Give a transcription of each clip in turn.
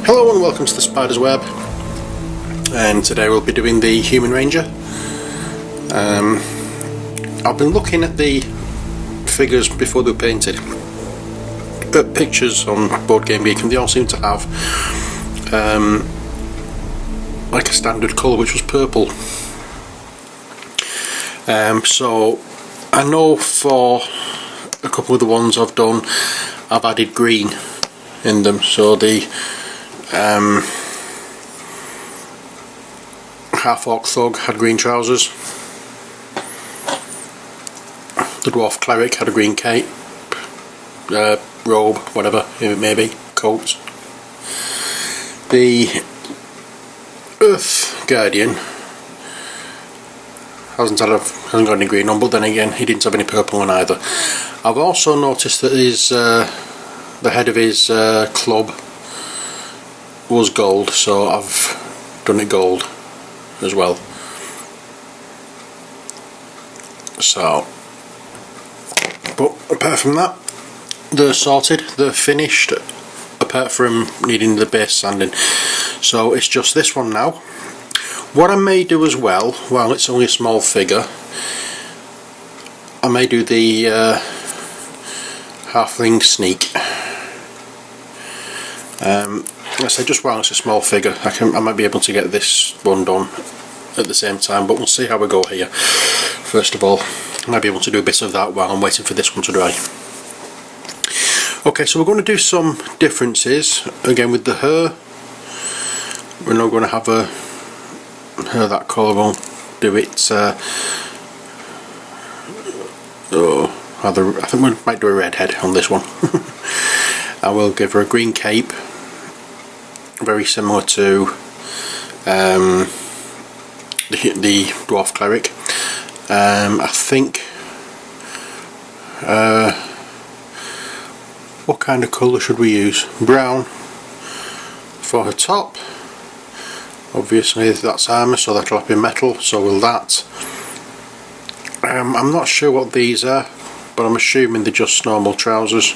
Hello and welcome to the Spider's Web, and today we'll be doing the Human Ranger. I've been looking at the figures before they were painted, pictures on Board Game Geek, and they all seem to have like a standard colour, which was purple. So I know for a couple of the ones I've done, I've added green in them. So the Half-Orc Thug had green trousers, the Dwarf Cleric had a green cape, robe, whatever it may be, coat. The Earth Guardian hasn't got any green on, but then again he didn't have any purple on either. I've also noticed that the head of his club was gold, so I've done it gold as well. So, but apart from that, they're sorted, they're finished, apart from needing the base sanding. So it's just this one now. What I may do as well, while it's only a small figure, I may do the Halfling Sneak. I say just while it's a small figure, I might be able to get this one done at the same time, but we'll see how we go here. First of all, I might be able to do a bit of that while I'm waiting for this one to dry. Okay, so we're going to do some differences again with the hair. We're not going to have a hair that colour. We'll do it. I think we might do a red head on this one. I will give her a green cape, very similar to the Dwarf Cleric. I think what kind of colour should we use? Brown for her top. Obviously that's armour, so that'll have to be metal, so will that. I'm not sure what these are, but I'm assuming they're just normal trousers.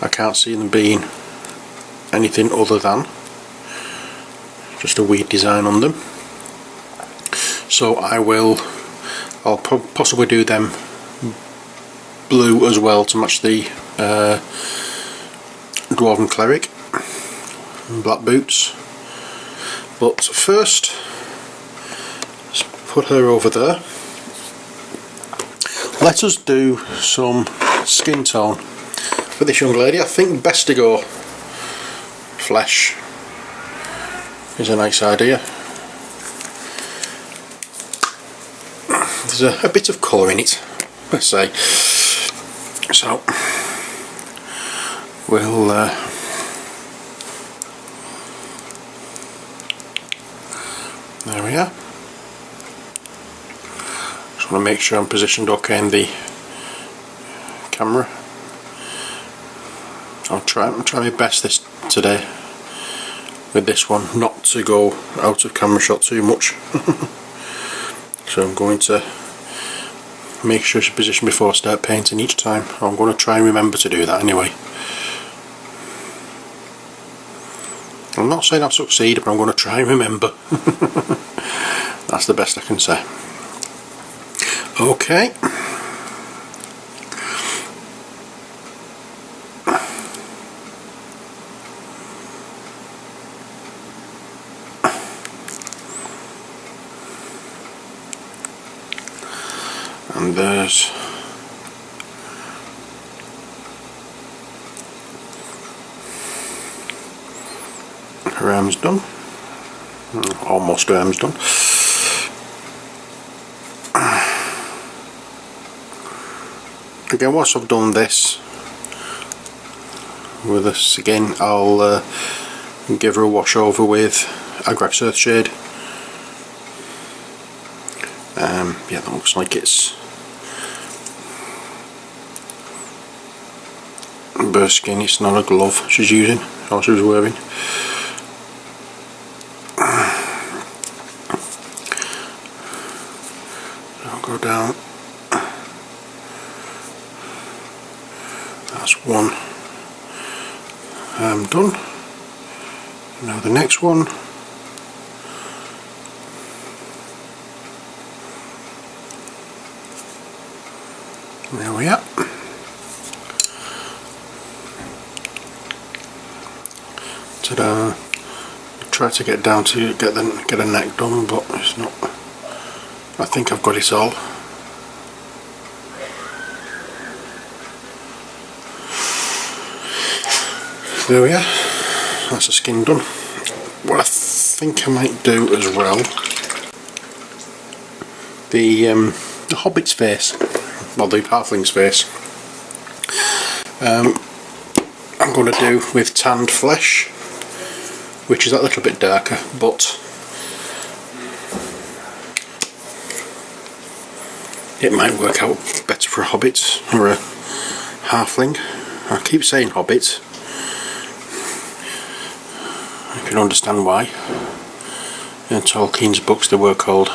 I can't see them being anything other than just a weird design on them. So I'll possibly do them blue as well to match the Dwarven Cleric, and black boots. But first, let's put her over there. Let us do some skin tone for this young lady. I think best to go flesh is a nice idea. There's a bit of colour in it, let's say. So we'll there we are. Just want to make sure I'm positioned okay in the camera. I'll try my best today with this one not to go out of camera shot too much. So I'm going to make sure it's positioned before I start painting each time. I'm going to try and remember to do that anyway. I'm not saying I'll succeed, but I'm going to try and remember. That's the best I can say. Okay. And there's her arms done. Almost her arms done. Again, once I've done this with this again, I'll give her a wash over with Agrax Earthshade. Yeah, that looks like it's burst skin. It's not a glove she's using, or she was wearing. I'll go down. That's one done. Now the next one. There we are. Ta-da! Try to get down to get a neck done, but it's not. I think I've got it all. There we are. That's the skin done. What I think I might do as well, the hobbit's face, or the halfling's face, I'm going to do with tanned flesh, which is a little bit darker, but it might work out better for a hobbit or a halfling. I keep saying hobbit. I can understand why. In Tolkien's books they were called,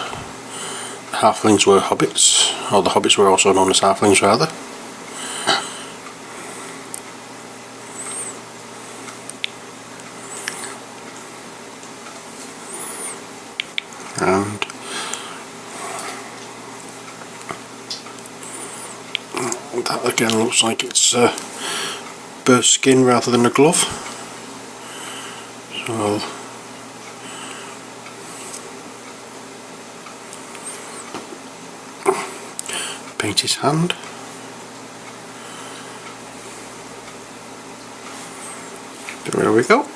halflings were hobbits, or the hobbits were also known as halflings rather. And that again looks like it's burst skin rather than a glove. So I'll paint his hand. There we go.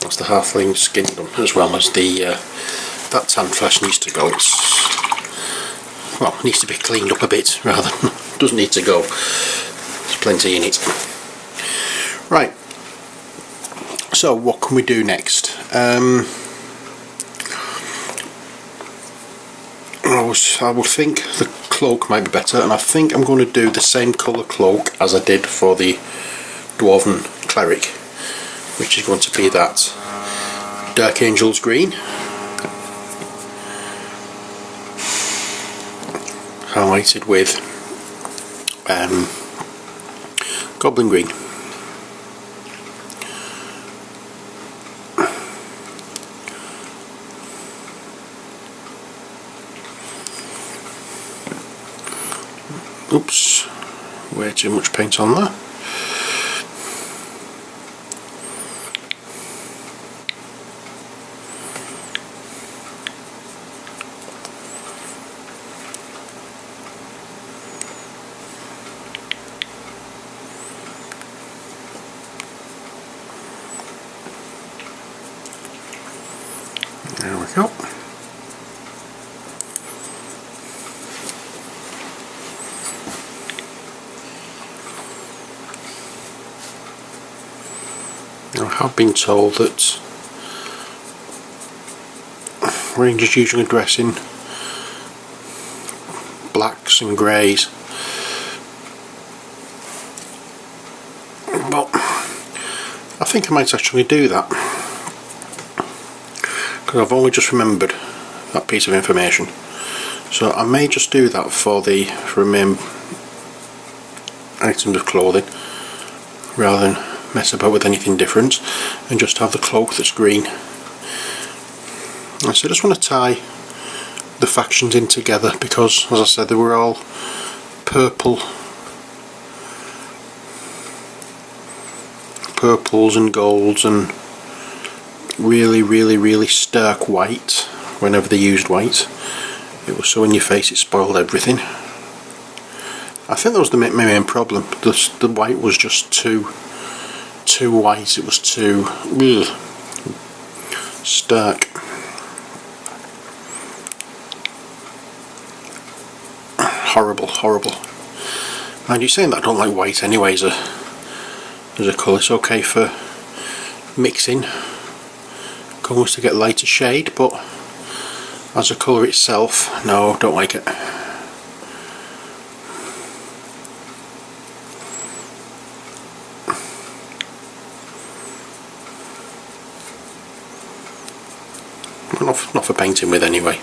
That's the halfling skin done, as well as the that tan flesh needs to go. It needs to be cleaned up a bit rather than doesn't need to go. There's plenty in it. Right. So what can we do next? I would think the cloak might be better, and I think I'm going to do the same colour cloak as I did for the Dwarven Cleric, which is going to be that Dark Angel's green, highlighted with Goblin green. Oops, way too much paint on there. There we go. I have been told that Rangers usually dress in blacks and greys, but I think I might actually do that, because I've only just remembered that piece of information. So I may just do that for main items of clothing, rather than mess about with anything different, and just have the cloak that's green. And so I just want to tie the factions in together, because as I said, they were all purples and golds and really stark white. Whenever they used white, it was so in your face it spoiled everything. I think that was the main problem. The white was just too white. It was too stark. Horrible. Mind you, saying that I don't like white anyway as a colour. It's okay for mixing colours to get lighter shade, but as a colour itself, no, don't like it. Not for painting with anyway.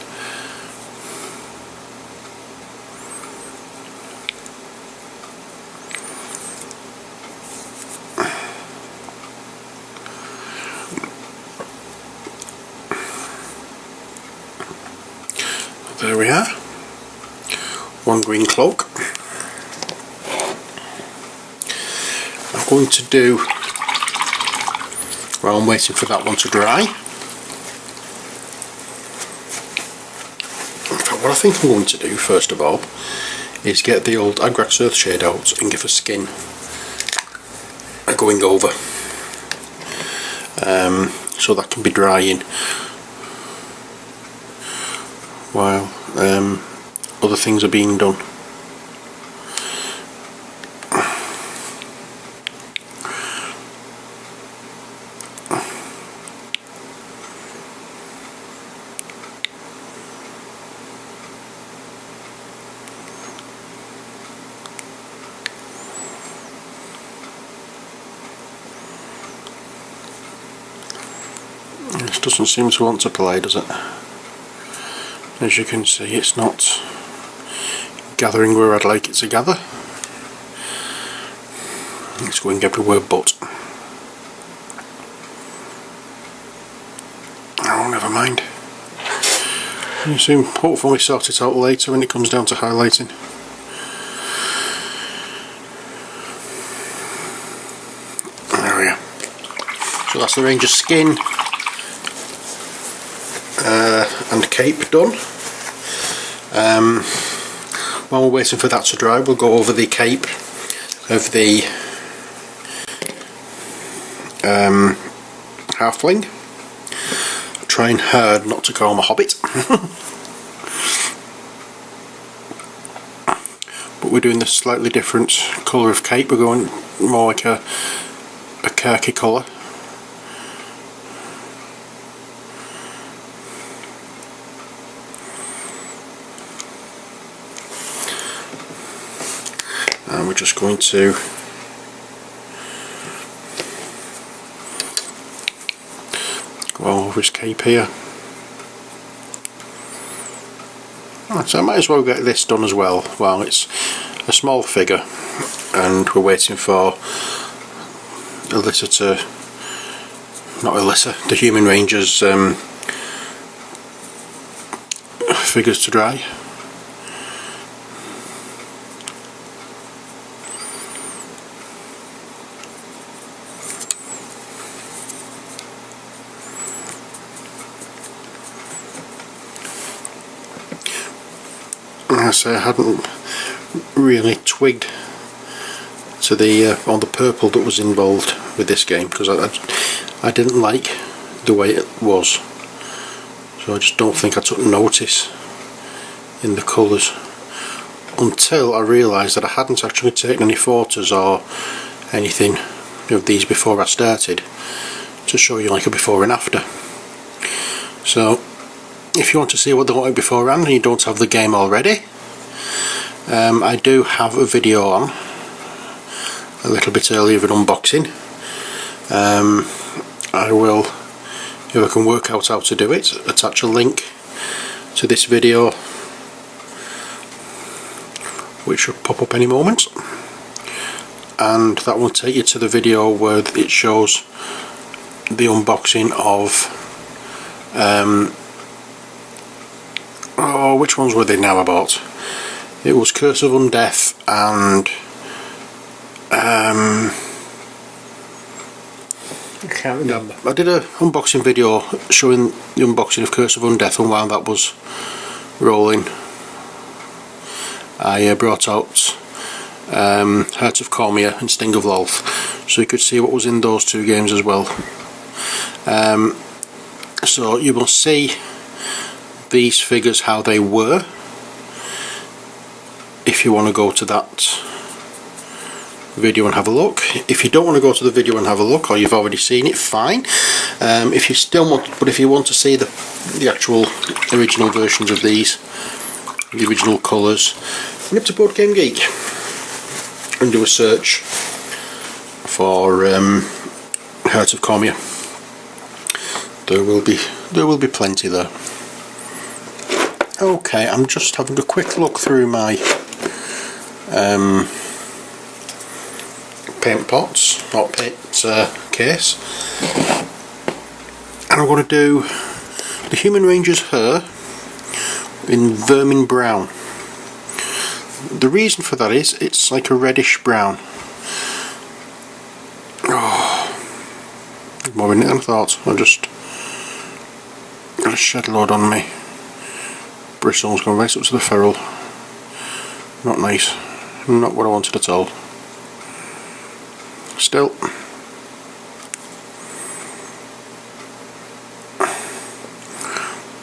there we are. One green cloak. I'm going to do, while I'm waiting for that one to dry, what I think I'm going to do first of all is get the old Agrax Earthshade out and give her skin a going over, so that can be drying while other things are being done. This doesn't seem to want to play, does it? As you can see, it's not gathering where I'd like it to gather. It's going everywhere but. Oh, never mind. You soon hopefully sort it out later when it comes down to highlighting. There we are. So that's the Ranger's skin and cape done. While we're waiting for that to dry, we'll go over the cape of the halfling. Trying hard not to call him a hobbit. But we're doing this slightly different colour of cape. We're going more like a khaki colour. And we're just going to go over his cape here. So I might as well get this done as well while it's a small figure and we're waiting for Alyssa to, not Alyssa, the Human Ranger's figures to dry. I say I hadn't really twigged to the on the purple that was involved with this game because I didn't like the way it was, so I just don't think I took notice in the colours until I realised that I hadn't actually taken any photos or anything of these before I started to show you like a before and after. So if you want to see what they look like beforehand and you don't have the game already, I do have a video on a little bit earlier of an unboxing. I will, if I can work out how to do it, attach a link to this video which should pop up any moment, and that will take you to the video where it shows the unboxing of oh, which ones were they now about? It was Curse of Undeath and I can't remember. I did a unboxing video showing the unboxing of Curse of Undeath, and while that was rolling I brought out Heart of Cormyr and Sting of Lolth, so you could see what was in those two games as well. So you will see these figures how they were if you want to go to that video and have a look. If you don't want to go to the video and have a look, or you've already seen it, fine. If you still want, but if you want to see the actual original versions of these, the original colours, nip to Board Game Geek and do a search for Heart of Cormyr. There will be plenty there. Okay, I'm just having a quick look through my paint pots, not paint case, and I'm going to do the Human Ranger's hair in vermin brown. The reason for that is it's like a reddish brown. Oh, more in it than I thought. I just got a shed load on me. Bristles going right up to the ferrule. Not nice. Not what I wanted at all. Still,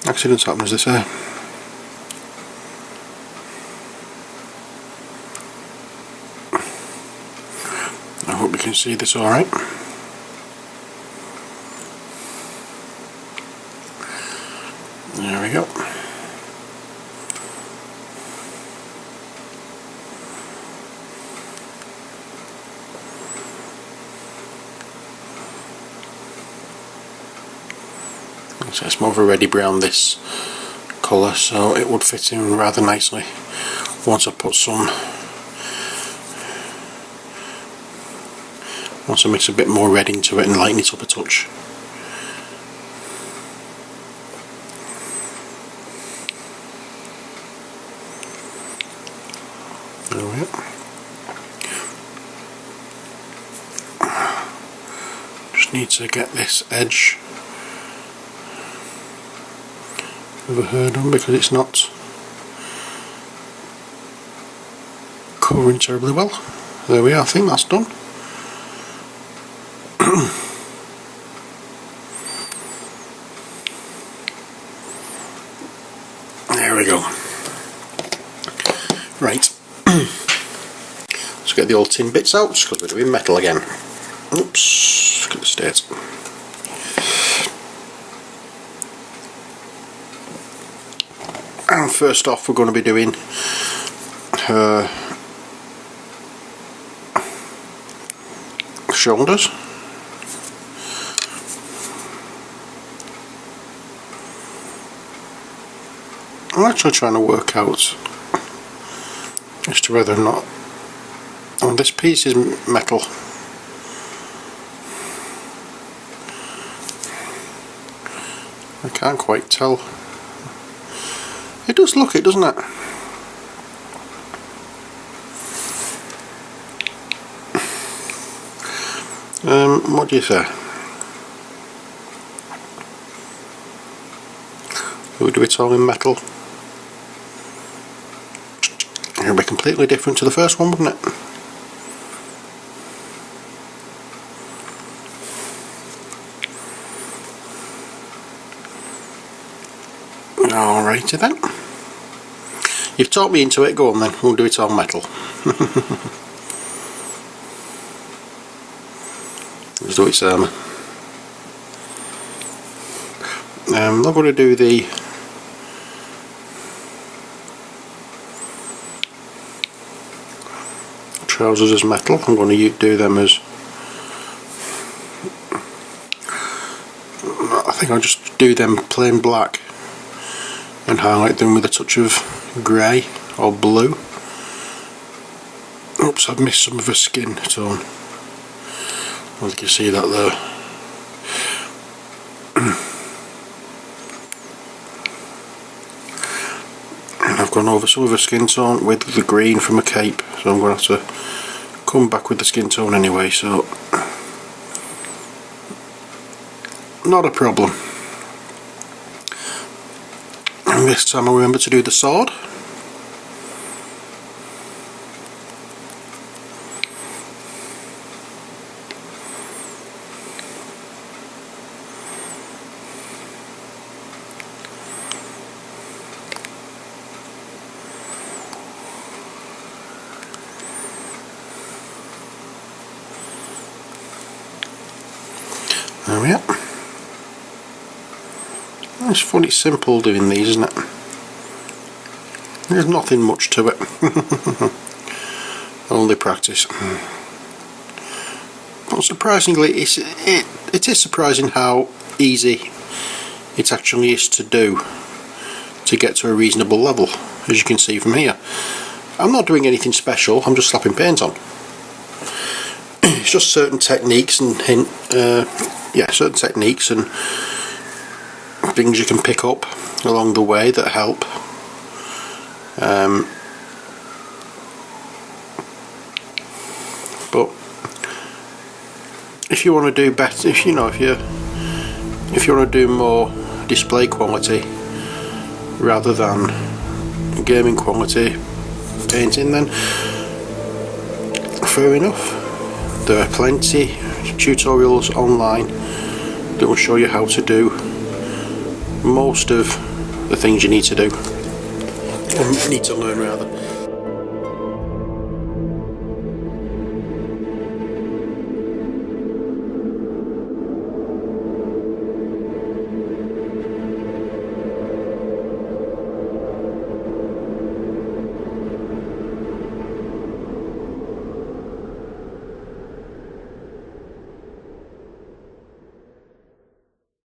accidents happen, as they say. I hope you can see this alright. There we go. So it's more of a reddy brown, this colour, so it would fit in rather nicely once I mix a bit more red into it and lighten it up a touch. There we go. Just need to get this edge of a herd on because it's not covering terribly well. There we are, I think that's done. There we go. Right. Let's get the old tin bits out because we're doing metal again. Oops, look at the state. And first off, we're going to be doing her shoulders. I'm actually trying to work out as to whether or not this piece is metal. I can't quite tell. It does look it, doesn't it? What do you say? We'll do it all in metal. It would be completely different to the first one, wouldn't it? Alrighty then. You've talked me into it, go on then, we'll do it all metal. Let's do it, Sam. I'm not going to do the trousers as metal, I'm going to do them as, I think I'll just do them plain black and highlight them with a touch of grey or blue. Oops, I've missed some of her skin tone. I don't think you see that there. And I've gone over some of her skin tone with the green from a cape, so I'm going to have to come back with the skin tone anyway, so not a problem. And this time I'll remember to do the sword. There we are. It's funny, simple doing these, isn't it? There's nothing much to it. Only practice. But surprisingly, it is surprising how easy it actually is to do to get to a reasonable level, as you can see from here. I'm not doing anything special, I'm just slapping paint on. It's just certain techniques and certain techniques and things you can pick up along the way that help. But if you want to do better, if you want to do more display quality rather than gaming quality painting, then fair enough. There are plenty tutorials online that will show you how to do most of the things you need to do, or need to learn rather.